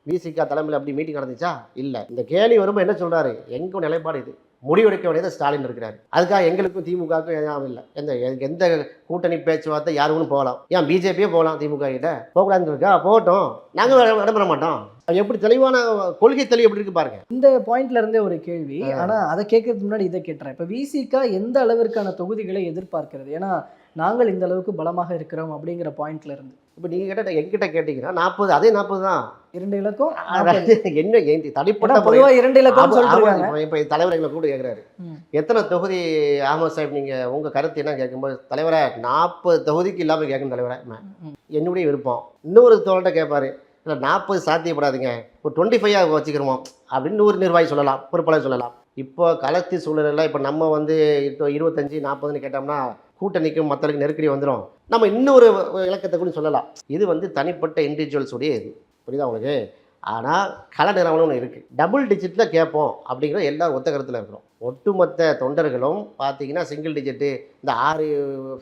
விசிகா தலைமையில் அப்படி மீட்டிங் நடந்துச்சா? இல்லை. இந்த கேள்வி வரும்போது என்ன சொல்றாரு? எங்க நிலைப்பாடு இது, முடிவெடுக்க வேண்டியது ஸ்டாலின் இருக்கிறாரு. அதுக்காக எங்களுக்கும் திமுகவுக்கும் எதுவும் இல்லை. எந்த கூட்டணி பேச்சுவார்த்தை யாருக்கும் போகலாம். ஏன் பிஜேபியே போகலாம், திமுக கிட்ட போகக்கூடாதுன்னு இருக்கா? போகட்டும், நாங்கள் இடம்பெற மாட்டோம். எப்படி தெளிவான கொள்கை தெளிவு எப்படி இருக்கு பாருங்க. இந்த பாயிண்ட்ல இருந்தே ஒரு கேள்வி. ஆனா அதை கேட்கறதுக்கு முன்னாடி இதை கேட்டுறேன். இப்ப விசிகா எந்த அளவிற்கான தொகுதிகளை எதிர்பார்க்கிறது? ஏன்னா நாங்கள் இந்த அளவுக்கு பலமாக இருக்கிறோம் அப்படிங்கிற பாயிண்ட்ல இருந்து. இப்போ நீங்க கேட்ட எங்கிட்ட கேட்டீங்கன்னா 40, அதே 40 தான். 2 இலக்கம் என்ன தனிப்பட்ட பொதுவா 2 இலக்கம் சொல்றாங்க. இப்போ தலைவர் எங்களை கூட கேட்குறாரு, எத்தனை தொகுதி அகமது சாஹிப் நீங்க உங்க கருத்து என்ன கேட்கும்போது, தலைவரை 40 தொகுதிக்கு இல்லாம கேட்கணும் தலைவரை, என்னுடைய விருப்பம். இன்னொரு தோழர்கிட்ட கேட்பாரு, இல்லை 40 சாத்தியப்படாதுங்க, ஒரு 25 வச்சுக்கிறோமோ அப்படின்னு ஒரு நிர்வாகி சொல்லலாம், பொறுப்பாளர் சொல்லலாம். இப்போ களத்தி சூழலில் இப்போ நம்ம இப்போ 25, 40ன்னு கேட்டோம்னா கூட்டணிக்கும் மற்றவர்களுக்கு நெருக்கடி வந்துடும். நம்ம இன்னொரு இலக்கத்தை கூட சொல்லலாம். இது தனிப்பட்ட இண்டிவிஜுவல்ஸுடைய இது, புரியுதா உங்களுக்கு? ஆனால் கள நிறுவனம் ஒன்று இருக்குது, டபுள் டிஜிட்டில் கேட்போம் அப்படிங்கிற எல்லாரும் ஒத்த கருத்தில் இருக்கிறோம். ஒட்டுமொத்த தொண்டர்களும் பார்த்தீங்கன்னா சிங்கிள் டிஜிட்டு, இந்த 6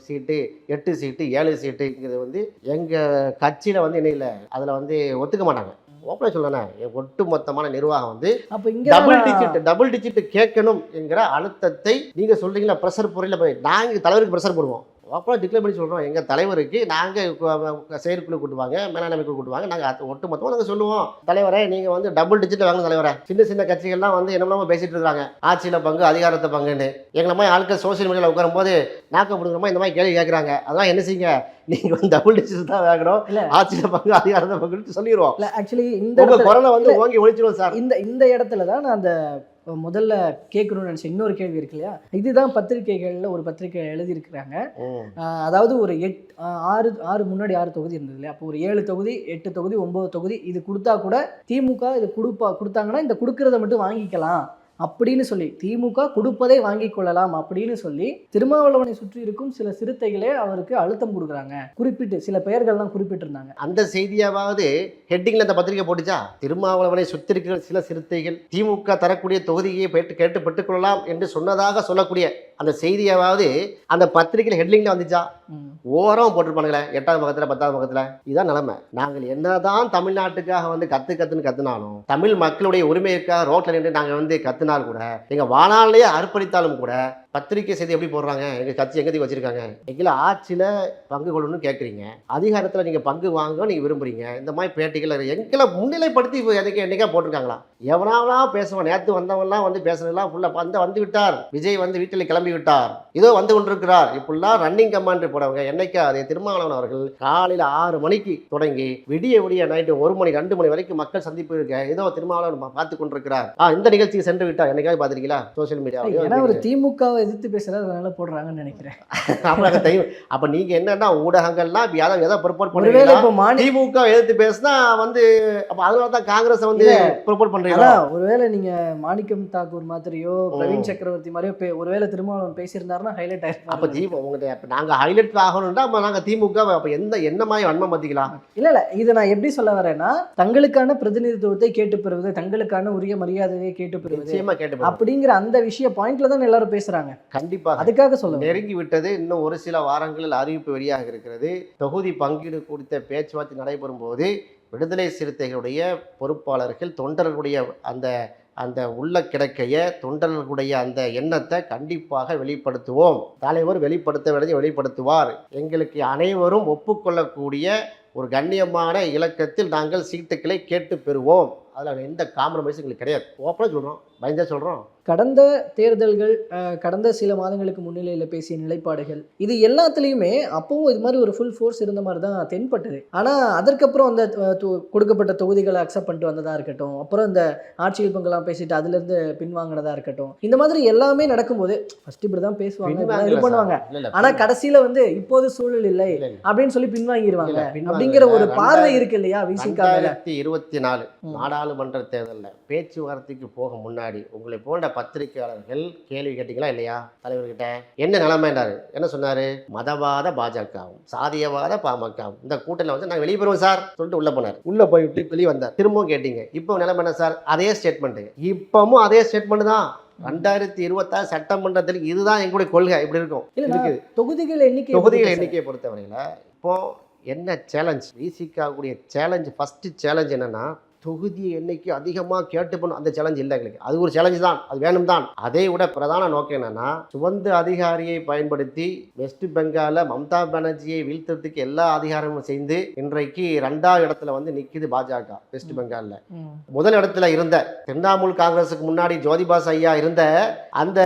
சீட்டு 8 சீட்டு 7 சீட்டுங்கிறது எங்கள் கட்சியில் என்ன இல்லை, அதில் ஒத்துக்க மாட்டாங்க. ஓப்பனாக சொல்லணும், ஒட்டுமொத்தமான நிர்வாகம் டபுள் டிஜிட் கேட்கணும் என்கிற அழுத்தத்தை நீங்கள் சொல்கிறீங்களா, ப்ரெஷர் பொருளில் போய் நாங்கள் தலைவருக்கு ப்ரெஷர் போடுவோம். அப்புறம் டிக்ளேர் பண்ணி சொல்கிறோம், எங்கள் தலைவருக்கு நாங்கள் செயற்குழு கூட்டுவாங்க, மேலாண்மை குழு கூட்டுவாங்க, நாங்கள் ஒட்டுமொத்தமாக நாங்கள் சொல்லுவோம், தலைவரை நீங்கள் டபுள் டிஜிட்டில் வாங்க தலைவரை. சின்ன சின்ன கட்சிகள்லாம் என்னெல்லாமோ பேசிகிட்டு இருக்காங்க, ஆட்சியில் பங்கு அதிகாரத்தை பங்குன்னு. எங்களை மாதிரி ஆட்கள் சோசியல் மீடியாவில் உட்காரும்போது நாக்க பிடுங்குறமா இந்த மாதிரி கேள்வி கேட்குறாங்க. அதெல்லாம் என்ன செய்யுங்க, நீங்கள் டபுள் டிஜிட் தான் வேகணும், ஆட்சியில் பங்கு அதிகாரத்தை பங்குன்னு சொல்லிடுவோம். இல்லை ஆக்சுவலி இந்த கொரோனா ஓங்கி ஒழிச்சிடுவோம் சார். இந்த இடத்துல தான் நான் அந்த முதல்ல கேட்கணும்னு நினச்சேன். இன்னொரு கேள்வி இருக்கு இல்லையா, இதுதான் பத்திரிகைகளில் ஒரு பத்திரிகை எழுதியிருக்கிறாங்க. அதாவது ஒரு 6 முன்னாடி 6 தொகுதி இருந்தது இல்லையா, அப்போ ஒரு 7 தொகுதி 8 தொகுதி 9 தொகுதி இது கொடுத்தா கூட திமுக இது கொடுத்தாங்கன்னா இந்த கொடுக்கறத மட்டும் வாங்கிக்கலாம் அப்படின்னு சொல்லி, திமுக கொடுப்பதை வாங்கி கொள்ளலாம் அப்படின்னு சொல்லி திருமாவளவனை சுற்றி இருக்கும் சில சிறுத்தைகளே அவருக்கு அழுத்தம் கொடுக்குறாங்க. குறிப்பிட்டு சில பெயர்கள்லாம் குறிப்பிட்டிருந்தாங்க. அந்த செய்தியாவது ஹெட்டிங்ல அந்த பத்திரிகை போட்டுச்சா, திருமாவளவனை சுற்றி இருக்கிற சில சிறுத்தைகள் திமுக தரக்கூடிய தொகுதியை கேட்டு பெற்றுக்கொள்ளலாம் என்று சொன்னதாக சொல்லக்கூடிய அந்த செய்தியாவது அந்த பத்திரிகையில் ஹெட்லிங்ல வந்துச்சா? ஓரம் போட்டிருப்பானுங்களே 8வது பக்கத்தில் 10வது பக்கத்தில். இதுதான் நிலைமை. நாங்கள் என்னதான் தமிழ்நாட்டுக்காக கத்துன்னு கத்துனாலும், தமிழ் மக்களுடைய உரிமைக்காக ரோட்டில் நின்று நாங்கள் கத்துனால் கூட, எங்கள் வாழ்நாளையே அர்ப்பணித்தாலும் கூட பத்திரிகை செய்தி எப்படி போடுறாங்க, எங்கள் கட்சி எங்கே வச்சிருக்காங்க, எங்களை ஆட்சியில் பங்கு கொள்ளணும்னு கேட்குறீங்க, அதிகாரத்தில் நீங்கள் பங்கு வாங்க நீங்கள் விரும்புகிறீங்க, இந்த மாதிரி பேட்டிகள் எங்களை முன்னிலைப்படுத்தி என்னைக்கா போட்டிருக்காங்களா? எவனாவெல்லாம் பேசுவான், நேற்று வந்தவன்லாம் பேசுறதுலாம் ஃபுல்லாக வந்து விட்டார், விஜய் வீட்டில் கிளம்பி விட்டார், இதோ வந்து கொண்டிருக்கிறார், இப்படிலாம் ரன்னிங் கமாண்ட் போடவங்க. என்னைக்கா அதே திருமாவளவன் அவர்கள் காலையில் 6 மணிக்கு தொடங்கி விடிய நைட்டு 1 மணி 2 மணி வரைக்கும் மக்கள் சந்திப்பு இருக்க, ஏதோ திருமாவளவன் பார்த்து கொண்டிருக்கிறார், இந்த நிகழ்ச்சிக்கு சென்று விட்டார். என்னைக்காவது பார்த்துருக்கீங்களா சோசியல் மீடியா? ஒரு திமுக எதிர்த்து பேசுறது அதனால போடுறாங்கன்னு நினைக்கிறேன். அப்ப நீங்க என்னன்னா ஊடகங்கள்லாம் எதை ப்ரொபோட் பண்ணுவீங்க? திமுக எதிர்த்து பேசினா அப்ப அதனாலதான் காங்கிரஸ் ப்ரொபோட் பண்றீங்க. ஒருவேளை நீங்க மாணிக்கம் தாக்கூர் மாதிரியோ பிரவீன் சக்கரவர்த்தி மாதிரியோ ஒருவேளை திருமாவளவன் பேசியிருந்தாருன்னா ஹைலைட் ஆயிருக்கும். அப்ப உங்கள்கிட்ட நாங்க ஹைலைட் ஆகணும்னா நாங்க திமுக அப்ப என்ன மாதிரி வன்மம் பார்த்திக்கலாம்? இல்ல இதை நான் எப்படி சொல்ல வரேன்னா, தங்களுக்கான பிரதிநிதித்துவத்தை கேட்டு பெறுவது, தங்களுக்கான உரிய மரியாதையை கேட்டு பெறுவது அப்படிங்கிற அந்த விஷய பாயிண்ட்ல தான் எல்லாரும் பேசுறாங்க. கண்டிப்பாக அதுக்காக சொல்ல நெருங்கி விட்டது. இன்னும் ஒரு சில வாரங்களில் அறிவிப்பு வெளியாக இருக்கிறது. தொகுதி பங்கீடு குறித்த பேச்சுவார்த்தை நடைபெறும் போது விடுதலை சிறுத்தைகளுடைய பொறுப்பாளர்கள் தொண்டர்களுடைய அந்த உள்ள கிடக்கைய தொண்டர்களுடைய அந்த எண்ணத்தை கண்டிப்பாக வெளிப்படுத்துவோம். தலைவர் வெளிப்படுத்த வேண்டியதை வெளிப்படுத்துவார். எங்களுக்கு அனைவரும் ஒப்புக்கொள்ளக்கூடிய ஒரு கண்ணியமான இலக்கத்தில் நாங்கள் சீட்டுக்களை கேட்டு பெறுவோம். அதில் எந்த காம்ப்ரமைஸும் எங்களுக்கு கிடையாது. ஓப்பனாக சொல்கிறோம், பயந்தா சொல்கிறோம். கடந்த தேர்தல்கள், கடந்த சில மாதங்களுக்கு முன்னிலையில் பேசிய நிலைப்பாடுகள், இது எல்லாத்துலேயுமே அப்பவும் இது மாதிரி ஒரு ஃபுல் ஃபோர்ஸ் இருந்த மாதிரி தான் தென்பட்டது. ஆனால் அதற்கப்புறம் அந்த கொடுக்கப்பட்ட தொகுதிகளை அக்செப்ட் பண்ணிட்டு வந்ததாக இருக்கட்டும், அப்புறம் இந்த ஆட்சியில் பங்கெல்லாம் பேசிட்டு அதுலேருந்து பின்வாங்கினதாக இருக்கட்டும், இந்த மாதிரி எல்லாமே நடக்கும்போது ஃபர்ஸ்ட் இப்படி தான் பேசுவாங்க, இது பண்ணுவாங்க. ஆனால் கடைசியில் இப்போது சூழல் இல்லை அப்படின்னு சொல்லி பின்வாங்கிடுவாங்க அப்படிங்கிற ஒரு பார்வை இருக்கு இல்லையா விசிகா? 2024 நாடாளுமன்ற தேர்தலில் பேச்சுவார்த்தைக்கு போக முன்னாடி உங்களை போன்ற பத்திரிகையாளர்கள் கேள்வி கேட்டீங்களா இல்லையா தலைவர்கிட்ட? என்ன நிலைமைன்றாரு, என்ன சொன்னாரு? மதவாத பாஜகவும் சாதியவாத பாமகவும் இந்த கூட்டணியில் நாங்கள் வெளியே போயிருவோம் சார் சொல்லிட்டு உள்ள போனார். உள்ள போயிட்டு வெளியே வந்தார். திரும்பவும் கேட்டீங்க, இப்போ நிலைமை என்ன சார்? அதே ஸ்டேட்மெண்ட். இப்பவும் அதே ஸ்டேட்மெண்ட் தான். 2026 சட்டமன்றத்தில் இதுதான் எங்களுடைய கொள்கை. இப்படி இருக்கும். தொகுதிகள் எண்ணிக்கையை பொறுத்தவரையில் இப்போ என்ன சேலஞ்ச், விசிகாவுடைய சேலஞ்ச், ஃபர்ஸ்ட் சேலஞ்ச் என்னன்னா தொகுதி எண்ணிக்கை அதிகமாக கேட்டு பண்ணும் அந்த சேலஞ்ச் இல்லை எங்களுக்கு. அது ஒரு சேலஞ்சு தான், அது வேணும் தான். அதை விட பிரதான நோக்கம் என்னன்னா, சுவந்த அதிகாரியை பயன்படுத்தி வெஸ்ட் பெங்கால மம்தா பானர்ஜியை வீழ்த்துறதுக்கு எல்லா அதிகாரமும் செய்து இன்றைக்கு 2வது இடத்துல வந்து நிக்குது பாஜக வெஸ்ட் பெங்கால்ல. முதல் இடத்துல இருந்த திரிணாமுல் காங்கிரஸுக்கு முன்னாடி ஜோதிபாஸ் ஐயா இருந்த அந்த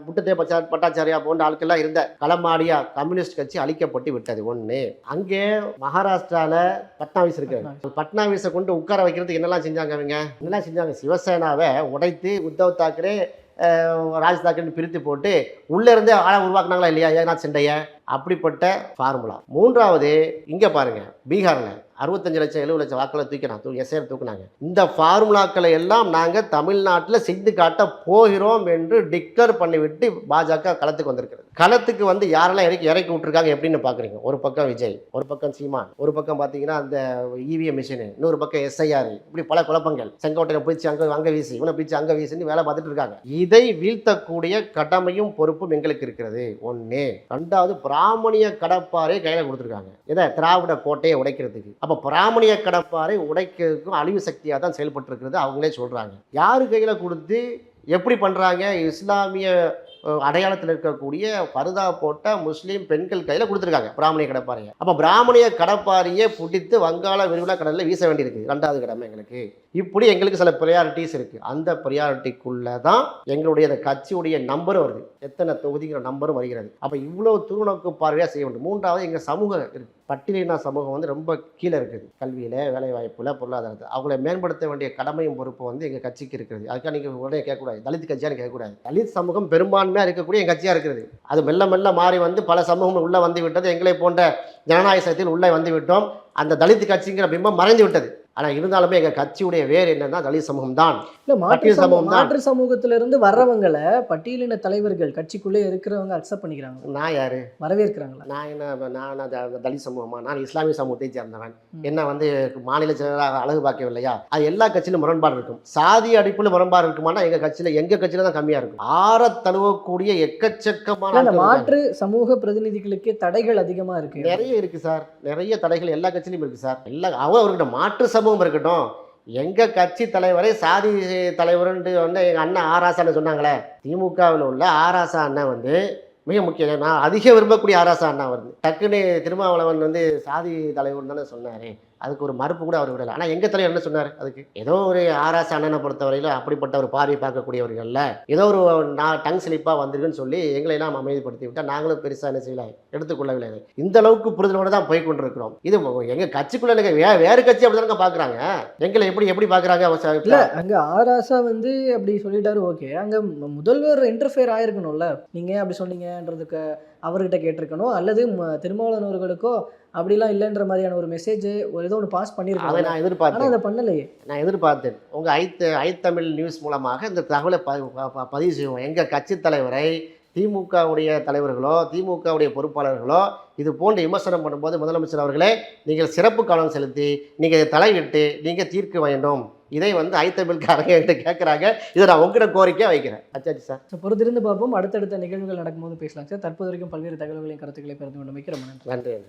புட்டதே பட்டாச்சாரியா போன்ற ஆட்கள்லாம் இருந்த களமாடியா கம்யூனிஸ்ட் கட்சி அழிக்கப்பட்டு விட்டது ஒண்ணு. அங்கே மகாராஷ்டிரால பட்னாவிஸ் இருக்காரு. பட்னாவிஸை கொண்டு உட்கார வைக்கிறதுக்கு என்னெல்லாம் செஞ்சாங்க அவங்க? என்னெல்லாம் செஞ்சாங்க? சிவசேனாவை உடைத்து உத்தவ் தாக்கரே ராஜ் தாக்கரே பிரித்து போட்டு உள்ள இருந்தே ஆளை உருவாக்குனாங்களா இல்லையா ஏகநாத் சிண்டைய? அப்படிப்பட்ட ஃபார்முலா. 3வது இங்க பாருங்க, பீகார்ல 65 லட்சம் 70 லட்சம் வாக்களை எஸ்ஐஆர் தூக்குனாங்க. இந்த ஃபார்முலாக்களை எல்லாம் நாங்கள் தமிழ்நாட்டில் செய்து காட்ட போகிறோம் என்று டிக்ளேர் பண்ணிவிட்டு பாஜக களத்துக்கு வந்திருக்கிறது. களத்துக்கு வந்து யாரெல்லாம் இறக்கி விட்டுருக்காங்க எப்படின்னு பார்க்குறீங்க? ஒரு பக்கம் விஜய், ஒரு பக்கம் சீமான், ஒரு பக்கம் பார்த்தீங்கன்னா அந்த இவிஎம் மிஷினு, இன்னொரு பக்கம் எஸ்ஐஆர், இப்படி பல குழப்பங்கள். செங்கோட்டையை பிடிச்சி அங்கே வீசி, இவனை பிடிச்சி அங்கே வீசின்னு வேலை பார்த்துட்டு இருக்காங்க. இதை வீழ்த்தக்கூடிய கடமையும் பொறுப்பும் எங்களுக்கு இருக்கிறது ஒன்று. 2வது பிராமணிய கடப்பாரை கையில் கொடுத்துருக்காங்க. இதை திராவிட கோட்டையை உடைக்கிறதுக்கு. அப்போ பிராமணிய கடப்பாரை உடைக்கிறதுக்கும் அழிவு சக்தியாக தான் செயல்பட்டு இருக்கிறது அவங்களே சொல்கிறாங்க. யாரு கையில் கொடுத்து எப்படி பண்ணுறாங்க? இஸ்லாமிய அடையாளத்தில் இருக்கக்கூடிய பர்தா போட்ட முஸ்லீம் பெண்கள் கையில் கொடுத்துருக்காங்க பிராமணிய கடப்பாறையை. அப்போ பிராமணிய கடப்பாறையை பிடித்து வங்காள விரிகுடா கடலில் வீச வேண்டியிருக்கு. 2வது கடமை எங்களுக்கு. இப்படி எங்களுக்கு சில ப்ரியாரிட்டிஸ் இருக்குது. அந்த ப்ரியாரிட்டிக்குள்ளே தான் எங்களுடைய அந்த கட்சியுடைய நம்பரும் வருது, எத்தனை தொகுதிங்கிற நம்பரும் வருகிறது. அப்போ இவ்வளோ துருநோக்கு பார்வையாக செய்ய வேண்டும். 3வது எங்கள் சமூகம் இருக்குது. பட்டியலின சமூகம் வந்து ரொம்ப கீழே இருக்குது, கல்வியில், வேலைவாய்ப்பில், பொருளாதாரத்தில். அவங்களை மேம்படுத்த வேண்டிய கடமையும் பொறுப்பு வந்து எங்கள் கட்சிக்கு இருக்கிறது. அதுக்காக நீங்கள் உடனே கேட்கக்கூடாது தலித் கட்சியான்னு கேட்கக்கூடாது. தலித் சமூகம் பெரும்பான்மையாக இருக்கக்கூடிய எங்கள் கட்சியாக இருக்கிறது. அது மெல்ல மெல்ல மாறி வந்து பல சமூகம் உள்ளே வந்து விட்டது. எங்களை போன்ற ஜனநாயக சக்தியில் உள்ளே வந்து விட்டோம். அந்த தலித் கட்சிங்கிற பிம்பம் மறைந்து விட்டது. ஆனால் இருந்தாலுமே எங்கள் கட்சியுடைய வேறு என்னன்னா தலித் சமூகம் தான். இல்லை, மாற்று சமூகத்திலிருந்து வர்றவங்களை பட்டியலின தலைவர்கள் கட்சிக்குள்ளே இருக்கிறவங்க அக்செப்ட் பண்ணிக்கிறாங்க. நான் யாரு? வரவேற்கிறாங்களா? நான் என்ன, நான் தலித் சமூகமா? நான் இஸ்லாமிய சமூகத்தை சேர்ந்தவன். என்ன வந்து மாநில செயலராக அழகு பார்க்கவில்லையா? அது எல்லா கட்சியிலும் முரண்பாடு இருக்கும். சாதி அடிப்பில் முரண்பாடு இருக்குமானா எங்கள் கட்சியில் தான் கம்மியாக இருக்கும். ஆற தழுவக்கூடிய எக்கச்சக்கமான மாற்று சமூக பிரதிநிதிகளுக்கு தடைகள் அதிகமாக இருக்கு. நிறைய இருக்கு சார், நிறைய தடைகள் எல்லா கட்சியிலும் இருக்கு சார். அவர்கிட்ட மாற்று சமூகம் இருக்கட்டும். எங்க கட்சி தலைவரை சாதி தலைவர்ன்ட்டு வந்து எங்க அண்ணன் ஆராசான்னு சொன்னாங்களே, திமுகவில் உள்ள ஆராசா அண்ணன் வந்து மிக முக்கியம். நான் அதிக விரும்பக்கூடிய ஆராசா அண்ணா வருது. டக்குன்னு திருமாவளவன் வந்து சாதி தலைவர் தானே சொன்னாரு, அதுக்கு ஒரு மறுப்பு கூட அவர் விடலை. ஆனால் எங்கள் தலைவர் என்ன சொன்னார்? அதுக்கு ஏதோ ஒரு ஆராச அண்ணனை பொறுத்தவரையில் அப்படிப்பட்ட ஒரு பார்வை பார்க்கக்கூடியவர்கள்ல ஏதோ ஒரு டங் ஸ்லிப்பாக வந்திருக்குன்னு சொல்லி எங்களை எல்லாம் அமைதிப்படுத்தி விட்டால் நாங்களும் பெருசாக என்ன செய்யலை, எடுத்துக்கொள்ளவில்லை. இந்த அளவுக்கு புரிதலோடு தான் போய் கொண்டிருக்கிறோம். இது எங்கள் கட்சிக்குள்ள வேறு கட்சி அப்படி தானே பார்க்குறாங்க. எங்களை எப்படி பார்க்குறாங்க? இல்லை, அங்கே ஆராசா வந்து அப்படி சொல்லிட்டாரு, ஓகே. அங்கே முதல்வர் இன்டர்ஃபியர் ஆயிருக்கணும்ல, நீங்கள் அப்படி சொன்னீங்கன்றதுக்கு அவர்கிட்ட கேட்டிருக்கணும். அல்லது திருமாவளவன் அவர்களுக்கோ அப்படிலாம் இல்லைன்ற மாதிரியான ஒரு மெசேஜ் ஒரு ஏதோ ஒன்று பாஸ் பண்ணியிருக்கோம். அதை நான் எதிர்பார்த்தேன். அதை பண்ணலையே. நான் எதிர்பார்த்தேன் உங்கள் ஐ தமிழ் நியூஸ் மூலமாக இந்த தகவலை பதிவு செய்வோம். எங்கள் கட்சி தலைவரை திமுகவுடைய தலைவர்களோ திமுகவுடைய பொறுப்பாளர்களோ இது போன்ற விமர்சனம் பண்ணும்போது, முதலமைச்சர் அவர்களே நீங்கள் சிறப்பு கவனம் செலுத்தி நீங்கள் தலையிட்டு நீங்கள் தீர்க்க வேண்டும். இதை வந்து ஐ தமிழ்காரங்க என்கிட்ட கேட்குறாங்க. இதை நான் உங்ககிட்ட கோரிக்கையாக வைக்கிறேன். அச்சாச்சு சார். பொறுத்திருந்து பார்ப்போம். அடுத்தடுத்த நிகழ்வுகள் நடக்கும்போது பேசலாம் சார். தற்போது வரைக்கும் பல்வேறு தகவல்களையும் கருத்துக்களை பெறுந்து கொண்டு மிக்க ரொம்ப நன்றி.